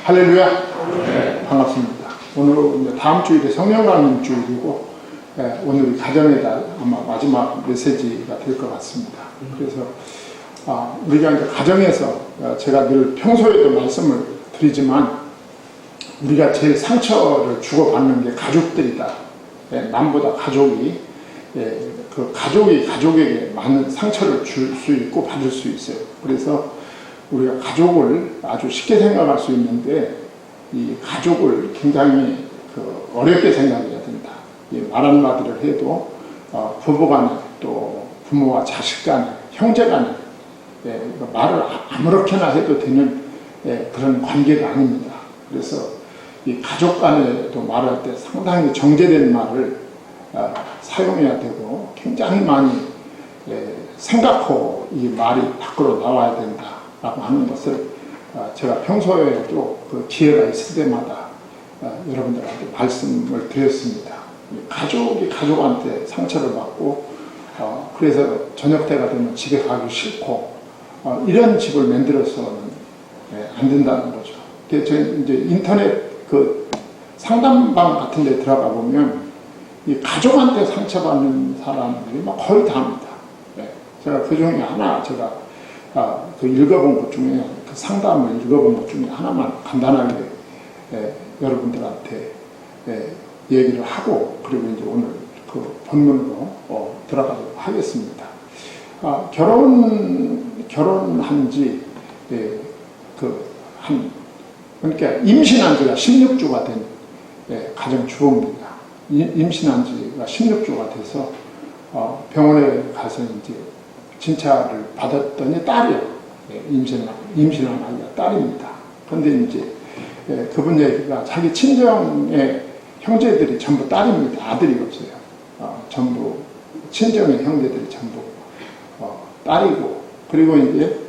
할렐루야. 네, 반갑습니다. 오늘 이제 다음 주일에 성령 강림 주일이고, 오늘이 가정의 달 아마 마지막 메시지가 될 것 같습니다. 그래서 우리가 이제 가정에서 제가 늘 평소에도 말씀을 드리지만 우리가 제일 상처를 주고받는 게 가족들이다. 남보다 가족이 그 가족이 가족에게 많은 상처를 줄 수 있고 받을 수 있어요. 그래서 우리가 가족을 아주 쉽게 생각할 수 있는데 이 가족을 굉장히 어렵게 생각해야 된다. 말 한마디를 해도 부부간에 또 부모와 자식 간에 형제 간에 말을 아무렇게나 해도 되는 그런 관계가 아닙니다. 그래서 이 가족 간에도 말할 때 상당히 정제된 말을 사용해야 되고 굉장히 많이 생각하고 이 말이 밖으로 나와야 된다라고 하는 것을 제가 평소에도 그 기회가 있을 때마다 여러분들한테 말씀을 드렸습니다. 가족이 가족한테 상처를 받고 그래서 저녁 때가 되면 집에 가기 싫고 이런 집을 만들어서는 안 된다는 거죠. 저희 이제 인터넷 그 상담방 같은 데 들어가 보면 이 가족한테 상처받는 사람들이 막 거의 다입니다. 제가 그 중에 하나 제가 그 읽어본 것 중에 그 상담을 읽어본 것 중에 하나만 간단하게 여러분들한테 얘기를 하고 그리고 이제 오늘 그 본문으로 들어가도록 하겠습니다. 결혼한 지 그러니까 임신한 지가 16주가 된 가정주부입니다. 임신한 지가 16주가 돼서 병원에 가서 이제 진찰을 받았더니 딸이요. 임신한 아이가 딸입니다. 그런데 이제 그분 얘기가 자기 친정의 형제들이 전부 딸입니다. 아들이 없어요. 전부 친정의 형제들이 전부 딸이고 그리고 이제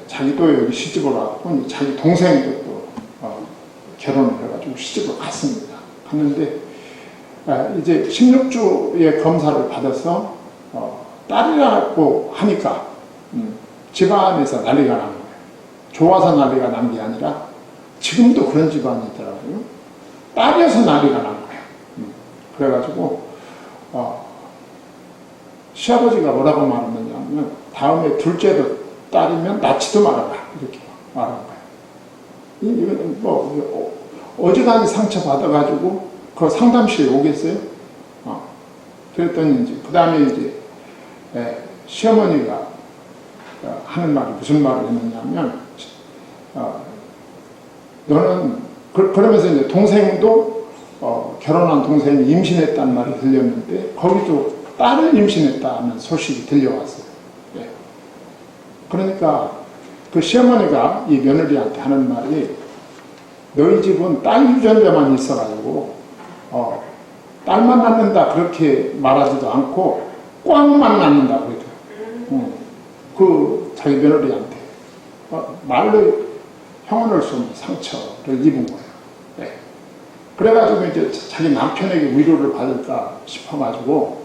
자기도 여기 시집을 왔고 자기 동생도 또 결혼을 해가지고 시집을 갔습니다. 갔는데 이제 16주의 검사를 받아서 딸이라고 하니까 집안에서 난리가 난 거예요. 좋아서 난리가 난 게 아니라 지금도 그런 집안이더라고요. 딸이어서 난리가 난 거예요. 그래가지고 시아버지가 뭐라고 말했느냐면 다음에 둘째도 딸이면 낳지도 말아라 이렇게 말한 거예요. 이건 뭐 어지간히 상처 받아가지고 그 상담실에 오겠어요? 그랬더니 이제 그 다음에 이제 시어머니가 하는 말이 무슨 말을 했느냐면 너는 그러면서 이제 동생도 결혼한 동생이 임신했다는 말이 들렸는데 거기도 딸을 임신했다는 소식이 들려왔어요. 그러니까 그 시어머니가 이 며느리한테 하는 말이 너희 집은 딸 유전자만 있어가지고 딸만 낳는다 그렇게 말하지도 않고 꽝만 낳는다 그러더라고요. 그 자기 며느리한테 말로 형언할 수 없는 상처를 입은 거예요. 그래가지고 이제 자기 남편에게 위로를 받을까 싶어가지고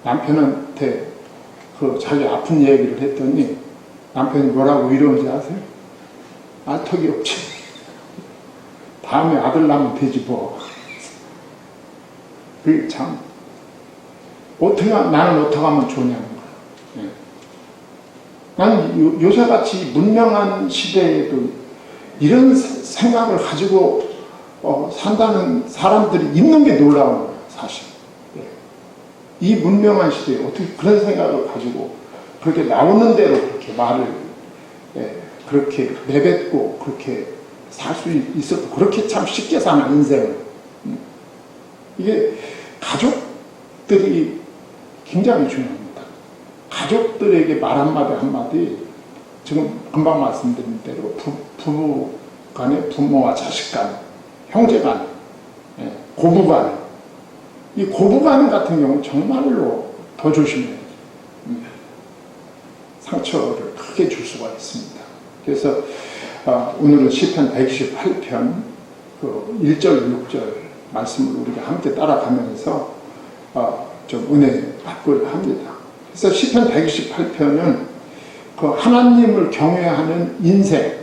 남편한테 그 자기 아픈 얘기를 했더니 남편이 뭐라고 위로한지 아세요? 알턱이 없지. 다음에 아들 낳으면 되지 뭐. 그게 참 나는 어떻게 하면 좋냐는 거예요. 나는 요새같이 문명한 시대에도 이런 생각을 가지고 산다는 사람들이 있는 게 놀라운 거예요, 사실. 이 문명한 시대에 어떻게 그런 생각을 가지고 그렇게 나오는 대로 그렇게 말을 그렇게 내뱉고 그렇게 살 수 있어도 그렇게 참 쉽게 사는 인생을. 이게 가족들이 굉장히 중요합니다. 가족들에게 말 한마디 한마디 지금 금방 말씀드린 대로 부부 간에 부모와 자식 간에 형제 간에 고부 간에 이 고부 간 같은 경우는 정말로 더 조심해야 돼요. 상처를 크게 줄 수가 있습니다. 그래서 오늘은 시편 128편 그 1절 6절 말씀을 우리가 함께 따라가면서 좀 은혜 받고자 합니다. 그래서 시편 128편은 그 하나님을 경외하는 인생,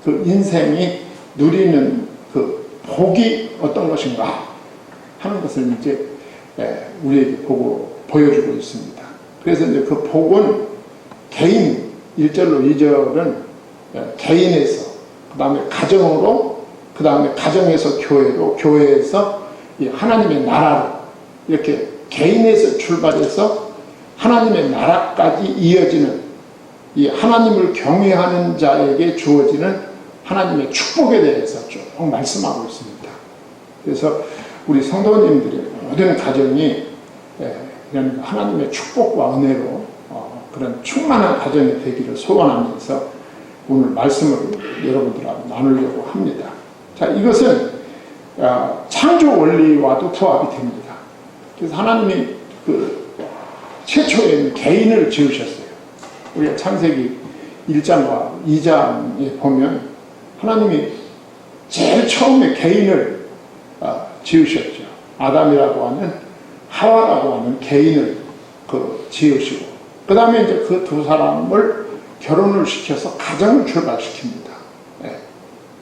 그 인생이 누리는 그 복이 어떤 것인가 하는 것을 이제 우리에게 보여주고 있습니다. 그래서 이제 그 복은 개인, 1절로 2절은 개인에서, 그 다음에 가정으로, 그 다음에 가정에서 교회로, 교회에서 이 하나님의 나라로, 이렇게 개인에서 출발해서 하나님의 나라까지 이어지는 이 하나님을 경외하는 자에게 주어지는 하나님의 축복에 대해서 쭉 말씀하고 있습니다. 그래서 우리 성도님들의 모든 가정이 이런 하나님의 축복과 은혜로 그런 충만한 가정이 되기를 소원하면서 오늘 말씀을 여러분들하고 나누려고 합니다. 자, 이것은 창조 원리와도 부합이 됩니다. 그래서 하나님이 그 최초에 개인을 지으셨어요. 우리가 창세기 1장과 2장에 보면 하나님이 제일 처음에 개인을 지으셨죠. 아담이라고 하는, 하와라고 하는 개인을 지으시고, 그 다음에 이제 그 두 사람을 결혼을 시켜서 가정을 출발시킵니다.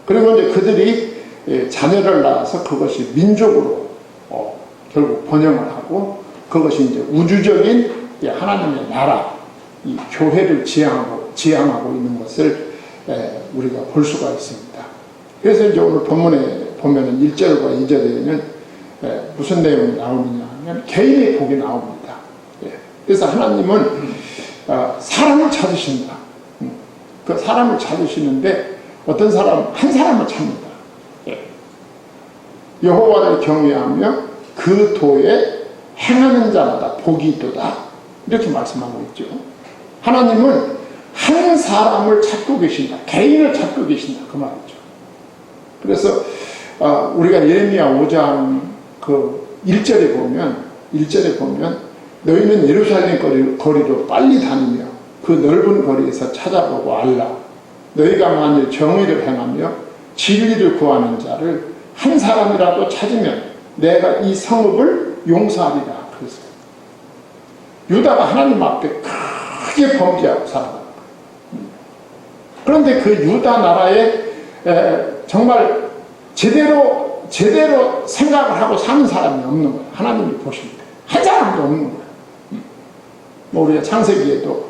그리고 이제 그들이 자녀를 낳아서 그것이 민족으로 결국 번영을 하고, 그것이 이제 우주적인 하나님의 나라, 이 교회를 지향하고 있는 것을 우리가 볼 수가 있습니다. 그래서 이제 오늘 본문에 보면은 1절과 2절에는 무슨 내용이 나오느냐 하면 개인의 복이 나옵니다. 그래서 하나님은 사람을 찾으신다. 그 사람을 찾으시는데 어떤 사람, 한 사람을 찾는다. 여호와를 경외하며 그 도에 행하는 자마다 복이 있도다. 이렇게 말씀하고 있죠. 하나님은 한 사람을 찾고 계신다. 개인을 찾고 계신다. 그 말이죠. 그래서 우리가 예레미야 5장 그 1절에 보면 너희는 예루살렘 거리로 빨리 다니며 그 넓은 거리에서 찾아보고 알라. 너희가 만일 정의를 행하며 진리를 구하는 자를 한 사람이라도 찾으면 내가 이 성읍을 용서하리라. 그랬어요. 유다가 하나님 앞에 크게 범죄하고 살아갑니다. 그런데 그 유다 나라에 정말 제대로 생각을 하고 사는 사람이 없는 거예요. 하나님이 보실 때. 한 사람도 없는 거예요. 우리가 창세기에도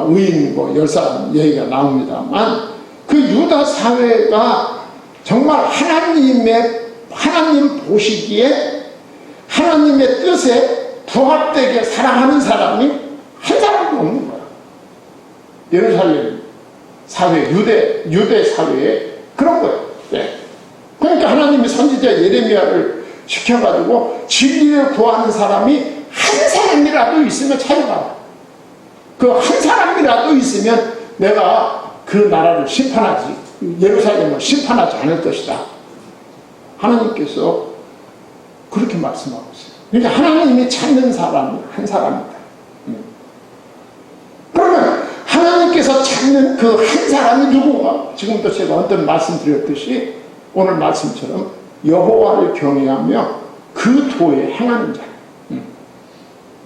의인 10사람 얘기가 나옵니다만, 그 유다 사회가 정말 하나님 보시기에 하나님의 뜻에 부합되게 살아가는 사람이 한 사람도 없는 거야. 예루살렘 사회, 유대 사회에 그런 거예요. 그러니까 하나님이 선지자 예레미야를 시켜가지고 진리를 구하는 사람이 한 사람이라도 있으면 찾아가. 그 한 사람이라도 있으면 내가 그 나라를 심판하지, 예루살렘을 심판하지 않을 것이다. 하나님께서 그렇게 말씀하고 있어요. 그러니까 하나님이 찾는 사람이 한 사람이다. 그러면 하나님께서 찾는 그 한 사람이 누구가? 지금도 제가 언뜻 말씀드렸듯이 오늘 말씀처럼 여호와를 경외하며 그 도에 행하는 자.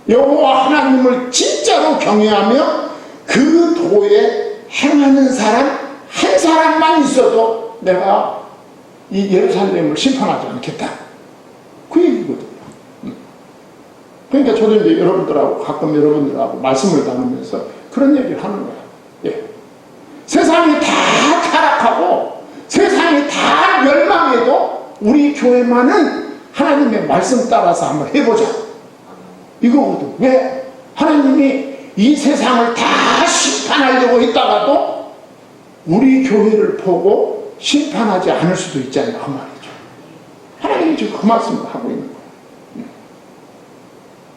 여호와 하나님을 진짜로 경외하며 그 도에 행하는 사람 한 사람만 있어도 내가 이 예루살렘을 심판하지 않겠다. 그 얘기거든요. 그러니까 저도 이제 가끔 여러분들하고 말씀을 나누면서 그런 얘기를 하는 거예요. 세상이 다 타락하고 세상이 다 멸망해도 우리 교회만은 하나님의 말씀 따라서 한번 해보자. 이거거든. 왜? 하나님이 이 세상을 다 심판하려고 했다가도 우리 교회를 보고 심판하지 않을 수도 있잖아요. 그 말이죠. 하나님이 지금 그 말씀을 하고 있는 거예요.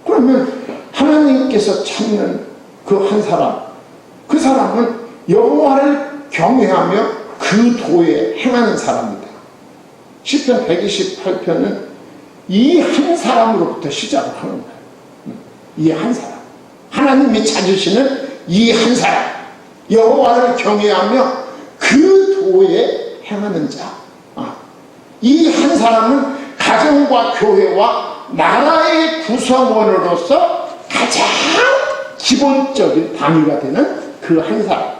그러면 하나님께서 찾는 그 한 사람, 그 사람은 여호와를 경외하며 그 도에 행하는 사람입니다. 시편 128편은 이 한 사람으로부터 시작을 하는 거예요. 이 한 사람, 하나님이 찾으시는 이 한 사람, 여호와를 경외하며 그 도에 행하는 자. 이 한 사람은 가정과 교회와 나라의 구성원으로서 가장 기본적인 단위가 되는 그 한 사람.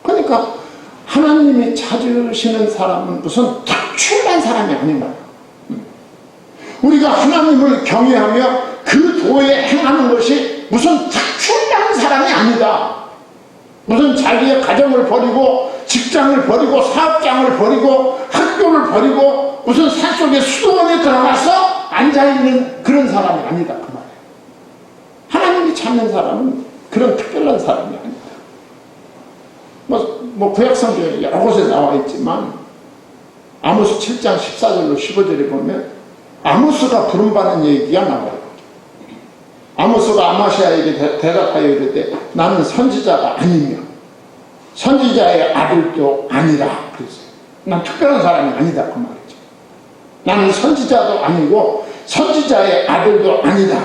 그러니까 하나님이 찾으시는 사람은 무슨 특출난 사람이 아닌 거예요. 우리가 하나님을 경외하며 그 도에 행하는 것이 무슨 특출난 사람이 아니다. 무슨 자기의 가정을 버리고 직장을 버리고 사업장을 버리고 학교를 버리고 무슨 산속의 수도원에 들어가서 앉아있는 그런 사람이 아니다 그 말이에요. 하나님이 찾는 사람은 그런 특별한 사람이 아니다. 뭐 구약성경에 여러 곳에 나와 있지만 아모스 7장 14절로 15절에 보면 아모스가 부름받는 얘기가 나와요. 아모스가 아마시아에게 대답하여 이르되 나는 선지자가 아니며 선지자의 아들도 아니라 그랬어요. 난 특별한 사람이 아니다 그 말이죠. 나는 선지자도 아니고 선지자의 아들도 아니다.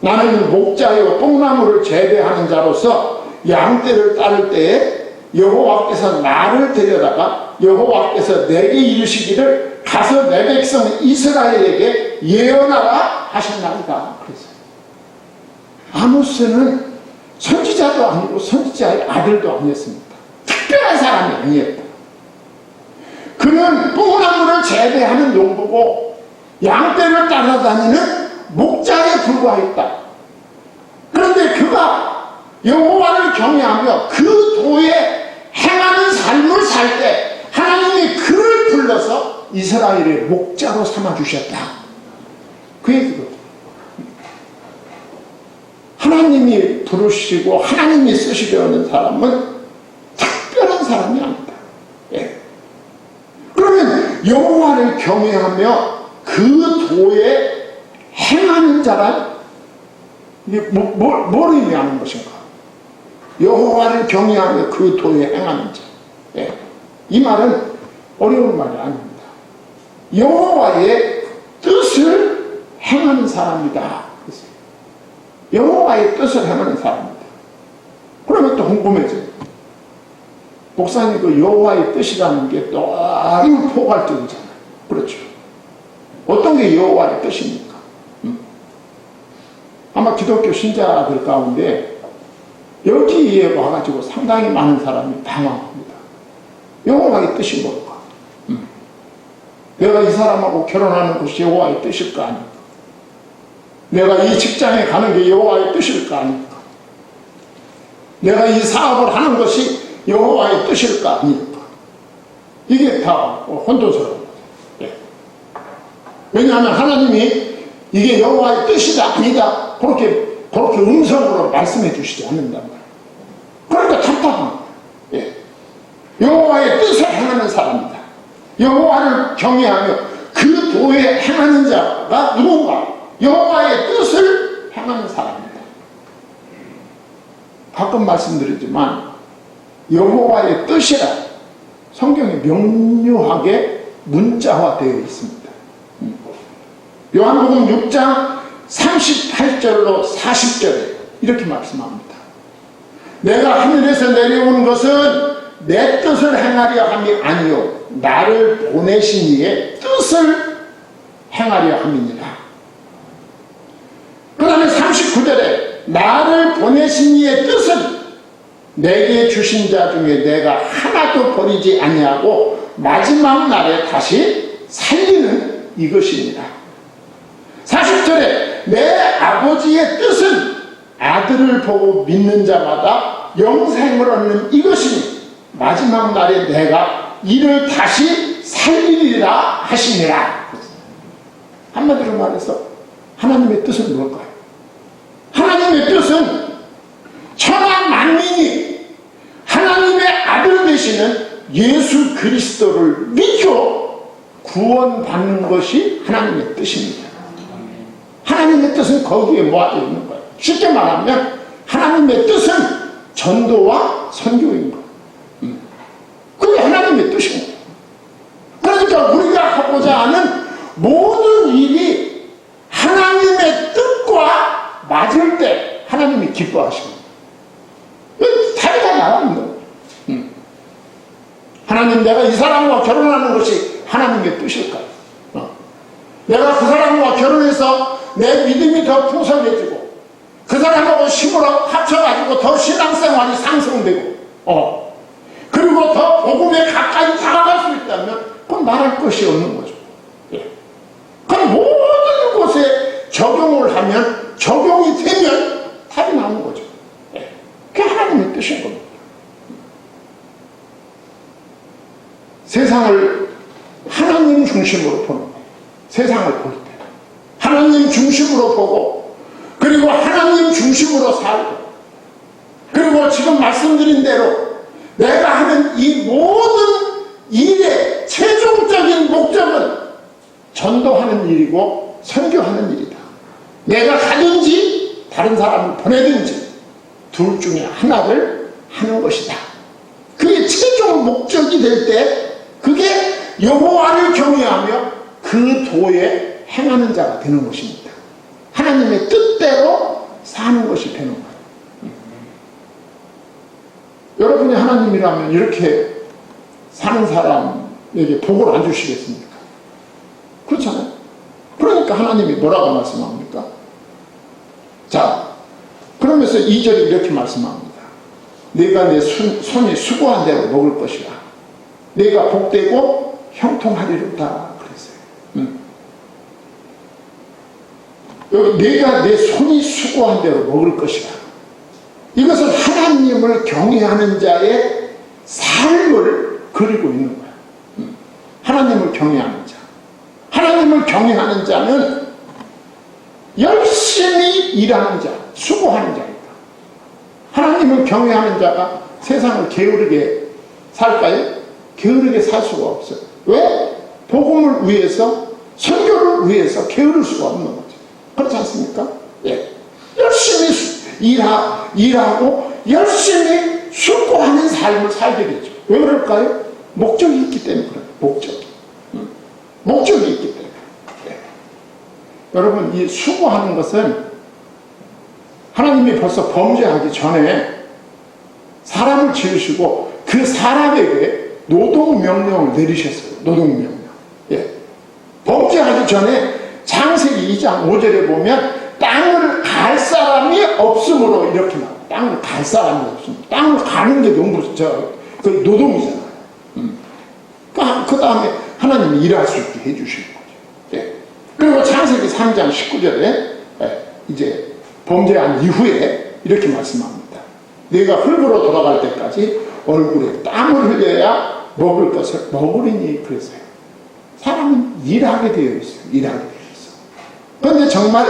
나는 목자요 뽕나무를 재배하는 자로서 양떼를 따를 때에 여호와께서 나를 데려다가 여호와께서 내게 이르시기를 가서 내 백성 이스라엘에게 예언하라 하셨나이다 그랬어요. 아모스는 선지자도 아니고 선지자의 아들도 아니었습니다. 특별한 사람이 아니었다. 그는 뽕나무를 재배하는 농부고 양떼를 따라다니는 목자에 불과했다. 그런데 그가 여호와를 경외하며 그 도에 행하는 삶을 살 때 하나님이 그를 불러서 이스라엘의 목자로 삼아주셨다. 그 얘기거든요. 하나님이 부르시고 하나님이 쓰시려 하는 사람은 특별한 사람이 아니다. 예. 그러면 여호와를 경외하며 그 도에 행하는 자란 이게 뭘 의미하는 것인가? 여호와를 경외하며 그 도에 행하는 자. 예. 이 말은 어려운 말이 아닙니다. 여호와의 뜻을 행하는 사람이다. 여호와의 뜻을 행하는 사람입니다. 그러면 또 궁금해져요. 목사님 그 여호와의 뜻이라는 게 너무 포괄적이잖아요. 그렇죠. 어떤 게 여호와의 뜻입니까? 아마 기독교 신자들 가운데 여기에 와가지고 상당히 많은 사람이 당황합니다. 여호와의 뜻이 뭘까? 내가 이 사람하고 결혼하는 것이 여호와의 뜻일까 아닐까? 내가 이 직장에 가는 게 여호와의 뜻일까 아닐까? 내가 이 사업을 하는 것이 여호와의 뜻일까 아닐까? 이게 다 혼돈스러운 거죠. 예. 왜냐하면 하나님이 이게 여호와의 뜻이다 아니다 그렇게 음성으로 말씀해 주시지 않는단 말이에요. 그러니까 답답한 거예요. 예. 여호와의 뜻을 행하는 사람이다. 여호와를 경외하며 그 도에 행하는 자가 누군가? 여호와의 뜻을 행하는 사람입니다. 가끔 말씀드리지만 여호와의 뜻이라 성경에 명료하게 문자화되어 있습니다. 요한복음 6장 38절로 40절에 이렇게 말씀합니다. 내가 하늘에서 내려온 것은 내 뜻을 행하려 함이 아니요 나를 보내신 이의 뜻을 행하려 함이니라. 그 다음에 39절에 나를 보내신 이의 뜻은 내게 주신 자 중에 내가 하나도 버리지 아니하고 마지막 날에 다시 살리는 이것이니라. 40절에 내 아버지의 뜻은 아들을 보고 믿는 자마다 영생을 얻는 이것이니 마지막 날에 내가 이를 다시 살리리라 하시니라. 한마디로 말해서 하나님의 뜻은 뭘까요? 하나님의 뜻은 천하 만민이 하나님의 아들 되시는 예수 그리스도를 믿고 구원받는 것이 하나님의 뜻입니다. 하나님의 뜻은 거기에 모아져 있는 거예요. 쉽게 말하면 하나님의 뜻은 전도와 선교인 거예요. 그게 하나님의 뜻인 거예요. 그러니까 우리가 하고자 하는 모든 일이 하나님의 뜻과 맞을 때 하나님이 기뻐하십니다. 답이 다 나갑니다. 하나님, 내가 이 사람과 결혼하는 것이 하나님의 뜻일까요? 내가 그 사람과 결혼해서 내 믿음이 더 풍성해지고 그 사람하고 힘으로 합쳐가지고 더 신앙생활이 상승되고 그리고 더 복음에 가까이 다가갈 수 있다면 그건 말할 것이 없는 거죠. 예. 그럼 모든 곳에 적용을 하면, 적용이 되면 답이 나오는 거죠. 예. 그게 하나님의 뜻인 겁니다. 세상을 하나님 중심으로 보는 거예요. 세상을 볼 때 하나님 중심으로 보고, 그리고 하나님 중심으로 살고, 그리고 지금 말씀드린 대로 내가 하는 이 모든 일의 최종적인 목적은 전도하는 일이고 선교하는 일이다. 내가 가든지 다른 사람을 보내든지 둘 중에 하나를 하는 것이다. 그게 최종 목적이 될 때 그게 여호와를 경외하며 그 도에 행하는 자가 되는 것입니다. 하나님의 뜻대로 사는 것이 되는 거예요. 여러분이 하나님이라면 이렇게 사는 사람에게 복을 안 주시겠습니까? 그렇잖아요. 그러니까 하나님이 뭐라고 말씀합니까? 자, 그러면서 2절에 이렇게 말씀합니다. 내가 내 손이 수고한 대로 먹을 것이라. 내가 복되고 형통하리로다 그랬어요. 여기 내가 내 손이 수고한 대로 먹을 것이라. 이것은 하나님을 경외하는 자의 삶을 그리고 있는 거야. 하나님을 경외하는 자. 하나님을 경외하는 자는 열심히 일하는 자, 수고하는 자입니다. 하나님을 경외하는 자가 세상을 게으르게 살까요? 게으르게 살 수가 없어요. 왜? 복음을 위해서, 선교를 위해서 게으를 수가 없는 거죠. 그렇지 않습니까? 예. 열심히 일하고 열심히 수고하는 삶을 살게 되죠. 왜 그럴까요? 목적이 있기 때문에 그래요. 목적이 있기 때문에. 예. 여러분, 이 수고하는 것은 하나님이 벌써 범죄하기 전에 사람을 지으시고 그 사람에게 노동명령을 내리셨어요. 노동명령. 예. 범죄하기 전에 창세기 2장 5절에 보면 땅을 갈 사람이 없으므로 이렇게 나와요. 땅을 갈 사람이 없습니다. 땅을 가는 게 그 노동이잖아요. 그 다음에 하나님이 일할 수 있게 해주시는 거죠. 예. 그리고 창세기 3장 19절에 이제 범죄한 이후에 이렇게 말씀합니다. 내가 흙으로 돌아갈 때까지 얼굴에 땀을 흘려야 먹을 것을 먹으리니 그랬어요. 사람은 일하게 되어 있어요. 일하게 되어 있어요. 그런데 정말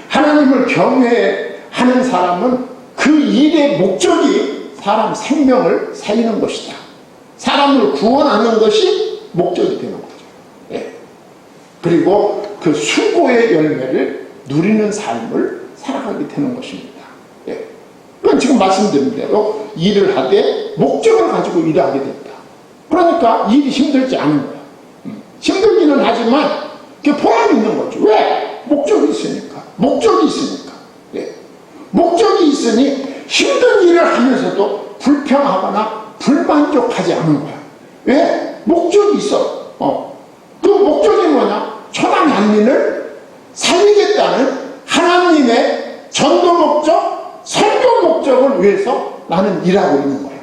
하나님을 경외하는 사람은 그 일의 목적이 사람 생명을 살리는 것이다. 사람을 구원하는 것이 목적이 되는 거죠. 예. 그리고 그 수고의 열매를 누리는 삶을 살아가게 되는 것입니다. 예. 그건 지금 말씀드린 대로 일을 하되 목적을 가지고 일하게 된다. 그러니까 일이 힘들지 않은 거야. 힘들기는 하지만 그게 보람이 있는 거죠. 왜? 목적이 있으니까. 목적이 있으니까. 예. 목적이 있으니 힘든 일을 하면서도 불평하거나 불만족하지 않은 거야. 왜? 목적이 있어. 그 목적이 뭐냐? 천하 만민을 살리겠다는 하나님의 전도 목적, 선교 목적을 위해서 나는 일하고 있는 거야.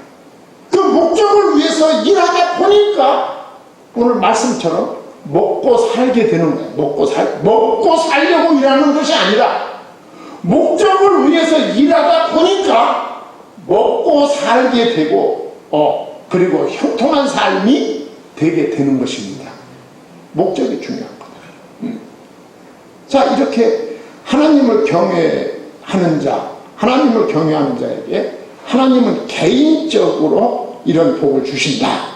그 목적을 위해서 일하다 보니까 오늘 말씀처럼 먹고 살게 되는 거야. 먹고 살려고 일하는 것이 아니라 목적을 위해서 일하다 보니까 먹고 살게 되고 그리고 형통한 삶이 되게 되는 것입니다. 목적이 중요한 거다. 자, 이렇게 하나님을 경외하는 자, 하나님을 경외하는 자에게 하나님은 개인적으로 이런 복을 주신다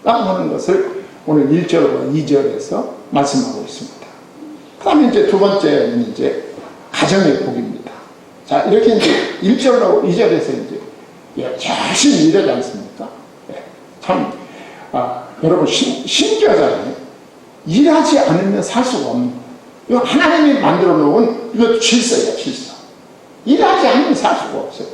라고 하는 것을 오늘 1절과 2절에서 말씀하고 있습니다. 그 다음에 이제 두 번째는 이제 가정의 복입니다. 자, 이렇게 이제 1절로 2절에서 이제 열심히 일하지 않습니까? 참, 여러분, 신기하잖아요. 일하지 않으면 살 수가 없는 거예요. 이거 하나님이 만들어 놓은 이것도 질서예요, 질서. 일하지 않으면 살 수가 없어요.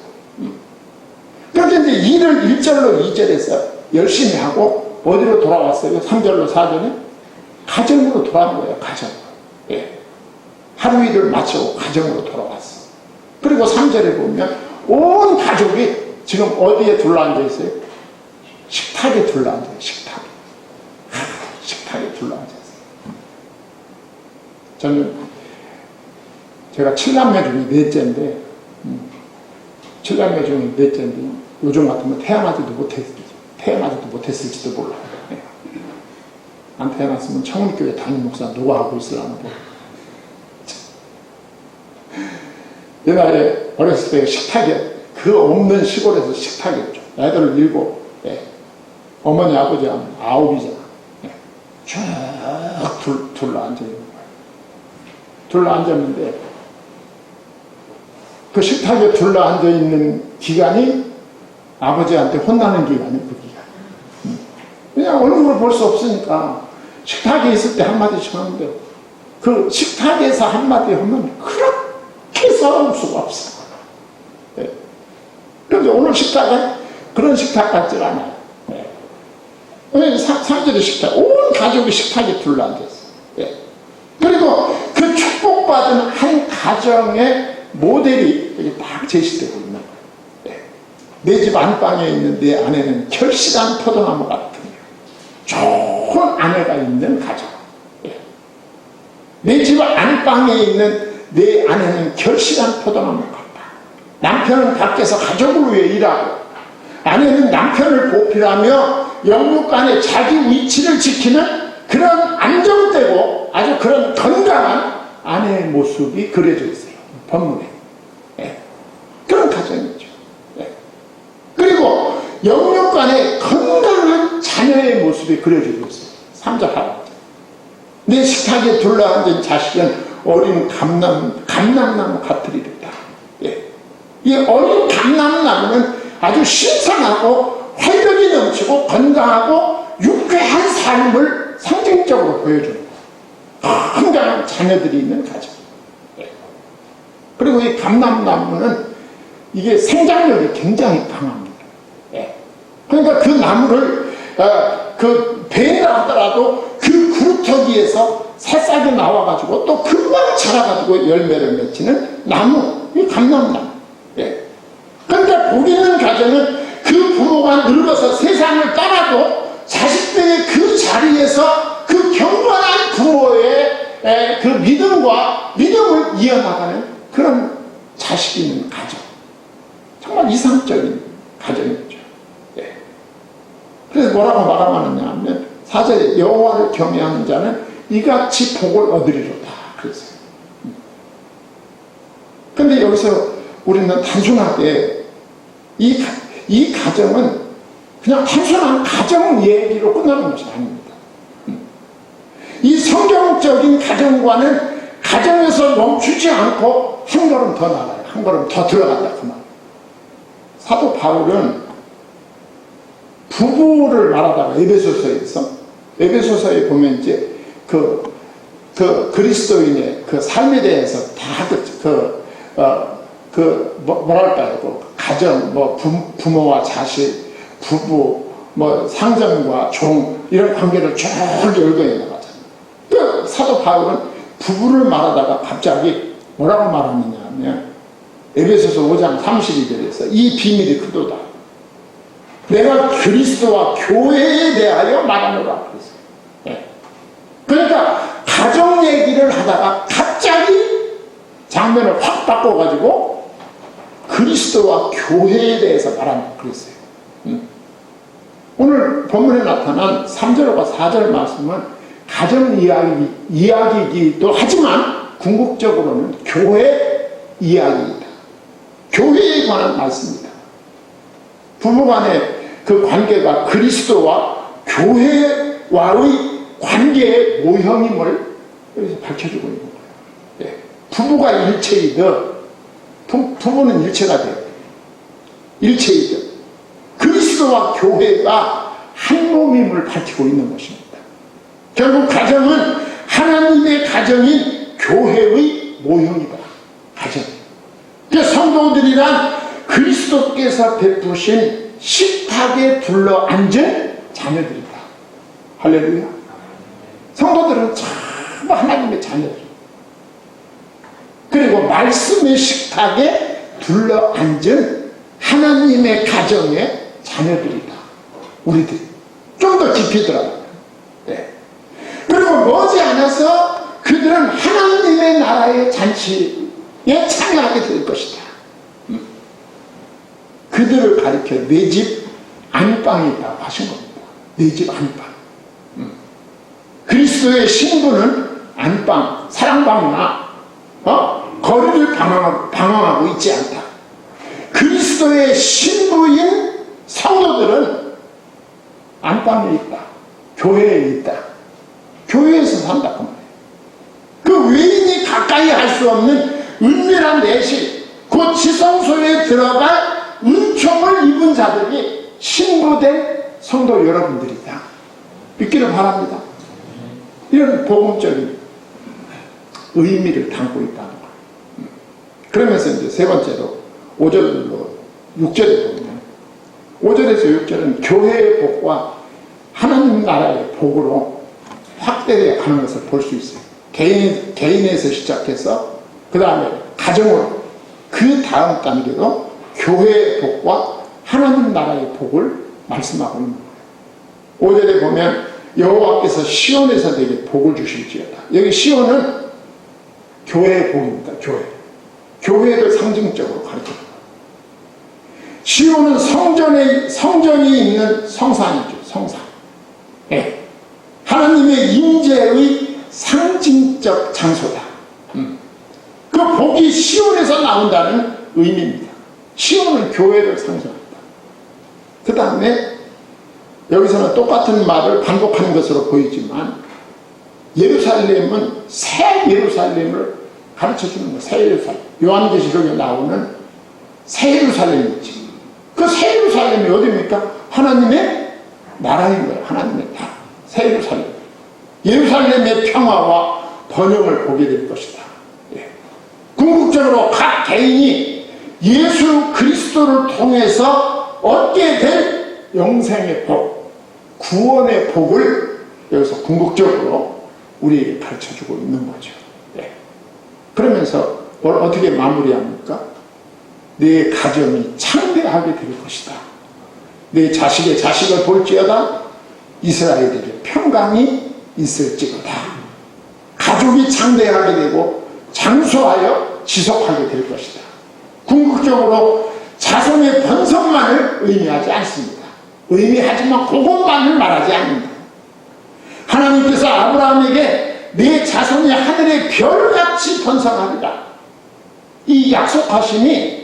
그런데 이제 일을 1절로 2절에서 열심히 하고 어디로 돌아왔어요? 3절로 4절에? 가정으로 돌아온 거예요, 가정. 예. 하루 일을 마치고 가정으로 돌아왔어. 그리고 3절에 보면 온 가족이 지금 어디에 둘러앉아 있어요? 식탁에 둘러앉아요. 식탁에 둘러앉았어요. 저는 제가 7남매 중에 넷째인데, 7남매 중에 넷째인데 요즘 같으면 태어나지도 못했을지도 몰라요. 안 태어났으면 청운교회 담임 목사 누가 하고 있으려나 뭐. 옛날에 어렸을 때 식탁에, 그 없는 시골에서 식탁이었죠. 애들 7, 어머니 아버지 하면 9이잖아. 쭉 둘러앉아있는 거예요. 둘러앉았는데 그 식탁에 둘러앉아있는 기간이 아버지한테 혼나는 기간이에요. 그 기간. 그냥 얼굴을 볼 수 없으니까 식탁에 있을 때 한마디씩 하는데, 그 식탁에서 한마디 하면 그렇게 서러울 수가 없어. 그런데 오늘 식탁은 그런 식탁 같지 않아요. 상절의 식탁, 온 가족이 식탁에 둘러앉았어요. 그리고 그 축복받은 한 가정의 모델이 여기 딱 제시되고 있는 거예요. 내 집 안방에 있는 내 아내는 결실한 포도나무 같은 좋은 아내가 있는 가정. 내 집 안방에 있는 내 아내는 결실한 포도나무 같다. 남편은 밖에서 가족을 위해 일하고, 아내는 남편을 보필하며 영육간에 자기 위치를 지키는 그런 안정되고 아주 그런 건강한 아내의 모습이 그려져 있어요. 본문에. 그런 가정이죠. 그리고 영육간에 건강한 자녀의 모습이 그려지고 있어요. 3절 하라. 내 식탁에 둘러앉은 자식은 어린 감람나무 같으리로다. 이 어린 감람나무는 아주 신선하고 활력이 넘치고 건강하고 유쾌한 삶을 상징적으로 보여줍니다. 건강한 자녀들이 있는 가정. 그리고 이 감람나무는 이게 생장력이 굉장히 강합니다. 그러니까 그 나무를 그 베인다 하더라도 그 구루터기에서 새싹이 나와가지고 또 금방 자라가지고 열매를 맺히는 나무, 이 감람나무. 그러니까 복 있는 가정은 그 부모가 늙어서 세상을 떠나도 자식들의 그 자리에서 그 경건한 부모의 그 믿음을 이어나가는 그런 자식이 있는 가정. 정말 이상적인 가정이죠. 그래서 뭐라고 말하느냐 하면 4절에 여호와를 경외하는 자는 이같이 복을 얻으리로다 그랬어요. 그런데 여기서 우리는 단순하게 이 가정은 그냥 단순한 가정 얘기로 끝나는 것이 아닙니다. 이 성경적인 가정과는 가정에서 멈추지 않고 한 걸음 더 나가요. 한 걸음 더 들어간다 그 말. 사도 바울은 부부를 말하다가 에베소서에 보면 이제 그 그리스도인의 그 삶에 대해서 다 뭐랄까요, 그 가정, 부모와 자식, 부부, 상전과 종 이런 관계를 쭉 열거해 나가잖아요. 그 사도 바울은 부부를 말하다가 갑자기 뭐라고 말하느냐 하면 에베소서 5장 32절에서 이 비밀이 크도다. 내가 그리스도와 교회에 대하여 말하노라 그랬어요. 그러니까 가정 얘기를 하다가 갑자기 장면을 확 바꿔가지고 그리스도와 교회에 대해서 말한다 그랬어요. 오늘 본문에 나타난 3절과 4절 말씀은 가정 이야기이기도 하지만 궁극적으로는 교회 이야기이다. 교회에 관한 말씀입니다. 부부간의 그 관계가 그리스도와 교회와의 관계의 모형임을 여기서 밝혀주고 있는 거예요. 부부가 일체이듯 부부는 일체가 돼요. 일체이듯 그리스도와 교회가 한 몸임을 밝히고 있는 것입니다. 결국 가정은 하나님의 가정인 교회의 모형이다. 가정. 성도들이란 그리스도께서 베푸신 식탁에 둘러앉은 자녀들이다. 할렐루야. 성도들은 전부 하나님의 자녀들. 그리고 말씀의 식탁에 둘러앉은 하나님의 가정의 자녀들이다. 우리들이 좀 더 깊이 들어가요. 네. 그리고 머지않아서 그들은 하나님의 나라의 잔치에 참여하게 될 것이다. 그들을 가리켜 내 집 안방이라고 하신 겁니다. 내 집 안방. 그리스도의 신부는 안방, 사랑방이나 거리를 방황하고 있지 않다. 그리스도의 신부인 성도들은 안방에 있다. 교회에 있다. 교회에서 산다. 그 외인이 가까이 할 수 없는 은밀한 내실, 그 지성소에 들어갈 은총을 입은 자들이 신부된 성도 여러분들이다. 믿기를 바랍니다. 이런 복음적인 의미를 담고 있다는 거예요. 그러면서 이제 세 번째로 5절로 6절에 보면 5절에서 6절은 교회의 복과 하나님 나라의 복으로 확대되어 가는 것을 볼 수 있어요. 개인에서 시작해서 그 다음에 가정으로, 그 다음 단계로 교회의 복과 하나님 나라의 복을 말씀하고 있는 거예요. 5절에 보면 여호와께서 시온에서 내게 복을 주실지어다. 여기 시온은 교회의 복입니다. 교회를 상징적으로 가르칩니다. 시온은 성전이 있는 성산이죠. 성산. 네. 하나님의 임재의 상징적 장소다. 그 복이 시온에서 나온다는 의미입니다. 시온은 교회를 상징합니다. 그 다음에 여기서는 똑같은 말을 반복하는 것으로 보이지만 예루살렘은 새 예루살렘을 가르쳐주는 거예요. 새 예루살렘. 요한계시록에 나오는 새 예루살렘이 있지. 그 새 예루살렘이 어디입니까? 하나님의 나라인 거예요. 하나님의 나라. 새 예루살렘. 예루살렘의 평화와 번영을 보게 될 것이다. 예. 궁극적으로 각 개인이 예수 그리스도를 통해서 얻게 될 영생의 복, 구원의 복을 여기서 궁극적으로 우리에게 가르쳐주고 있는 거죠. 예. 그러면서 뭘 어떻게 마무리합니까? 내 가정이 창대하게 될 것이다. 내 자식의 자식을 볼지어다 이스라엘에게 평강이 있을지어다. 가족이 창대하게 되고 장수하여 지속하게 될 것이다. 궁극적으로 자손의 번성만을 의미하지 않습니다. 의미하지만 그것만을 말하지 않는다. 하나님께서 아브라함에게 내 자손이 하늘의 별같이 번성하리라. 이 약속하심이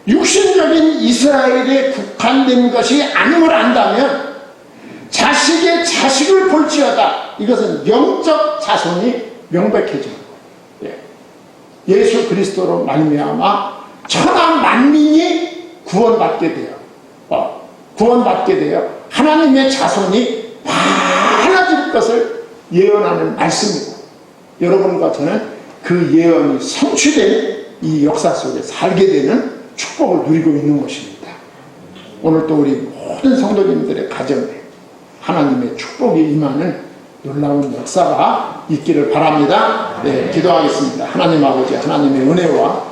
육신적인 이스라엘에 국한된 것이 아님을 안다면 자식의 자식을 볼지어다. 이것은 영적 자손이 명백해지는 거예요. 예수 그리스도로 말미암아 천하 만민이 구원받게 되어 하나님의 자손이 많아질 것을 예언하는 말씀이고, 여러분과 저는 그 예언이 성취된 이 역사 속에 살게 되는 축복을 누리고 있는 것입니다. 오늘 또 우리 모든 성도님들의 가정에 하나님의 축복이 임하는 놀라운 역사가 있기를 바랍니다. 네, 기도하겠습니다. 하나님 아버지, 하나님의 은혜와